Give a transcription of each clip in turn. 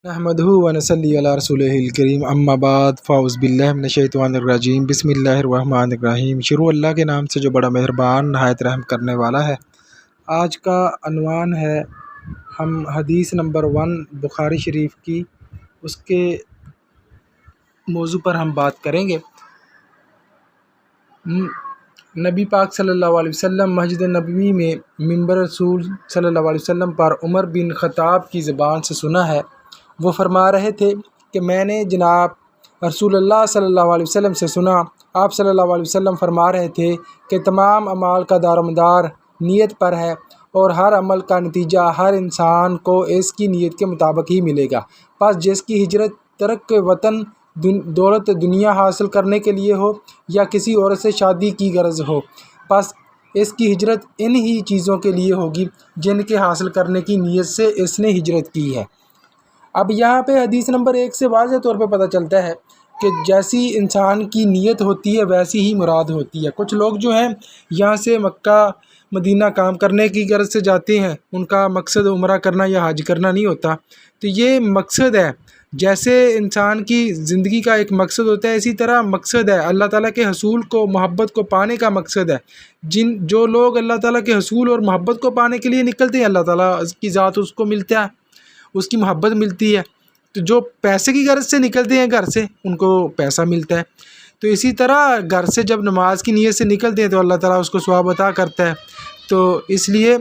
نحمدہ و نصلی علی رسولہ الکریم اما بعد فاعوذ باللہ من الشیطان الرجیم بسم اللہ الرحمن الرحیم شروع اللہ کے نام سے جو بڑا مہربان نہایت رحم کرنے والا ہے۔ آج کا عنوان ہے، ہم حدیث نمبر 1 بخاری شریف کی، اس کے موضوع پر ہم بات کریں گے۔ نبی پاک صلی اللہ علیہ وسلم مسجد نبوی میں منبر رسول صلی اللہ علیہ وسلم پر عمر بن خطاب کی زبان سے سنا ہے۔ وہ فرما رہے تھے کہ میں نے جناب رسول اللہ صلی اللہ علیہ وسلم سے سنا، آپ صلی اللہ علیہ وسلم فرما رہے تھے کہ تمام اعمال کا دار و مدار نیت پر ہے، اور ہر عمل کا نتیجہ ہر انسان کو اس کی نیت کے مطابق ہی ملے گا۔ پس جس کی ہجرت ترک وطن دولت دنیا حاصل کرنے کے لیے ہو یا کسی عورت سے شادی کی غرض ہو، پس اس کی ہجرت ان ہی چیزوں کے لیے ہوگی جن کے حاصل کرنے کی نیت سے اس نے ہجرت کی ہے۔ اب یہاں پہ حدیث نمبر 1 سے واضح طور پہ پتہ چلتا ہے کہ جیسی انسان کی نیت ہوتی ہے ویسی ہی مراد ہوتی ہے۔ کچھ لوگ جو ہیں یہاں سے مکہ مدینہ کام کرنے کی غرض سے جاتے ہیں، ان کا مقصد عمرہ کرنا یا حج کرنا نہیں ہوتا، تو یہ مقصد ہے۔ جیسے انسان کی زندگی کا ایک مقصد ہوتا ہے، اسی طرح مقصد ہے اللہ تعالیٰ کے حصول کو، محبت کو پانے کا مقصد ہے۔ جو لوگ اللہ تعالیٰ کے حصول اور محبت کو پانے کے لیے نکلتے ہیں، اللہ تعالیٰ کی ذات اس کو ملتا ہے، اس کی محبت ملتی ہے۔ تو جو پیسے کی غرض سے نکلتے ہیں گھر سے، ان کو پیسہ ملتا ہے۔ تو اسی طرح گھر سے جب نماز کی نیت سے نکلتے ہیں تو اللہ تعالیٰ اس کو ثواب عطا کرتا ہے۔ تو اس لیے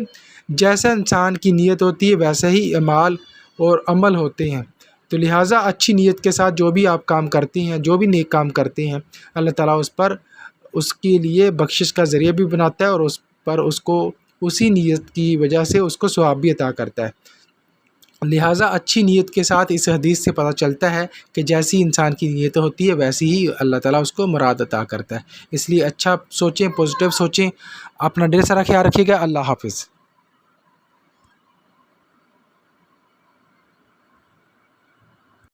جیسا انسان کی نیت ہوتی ہے ویسا ہی اعمال اور عمل ہوتے ہیں۔ تو لہٰذا اچھی نیت کے ساتھ جو بھی آپ کام کرتے ہیں، جو بھی نیک کام کرتے ہیں، اللہ تعالیٰ اس کے لیے بخشش کا ذریعہ بھی بناتا ہے، اور اس کو اسی نیت کی وجہ سے اس کو ثواب بھی عطا کرتا ہے۔ لہٰذا اچھی نیت کے ساتھ اس حدیث سے پتہ چلتا ہے کہ جیسی انسان کی نیت ہوتی ہے ویسی ہی اللہ تعالیٰ اس کو مراد عطا کرتا ہے۔ اس لیے اچھا سوچیں، پازیٹیو سوچیں، اپنا ڈھیر سارا خیال رکھیے گا۔ اللہ حافظ۔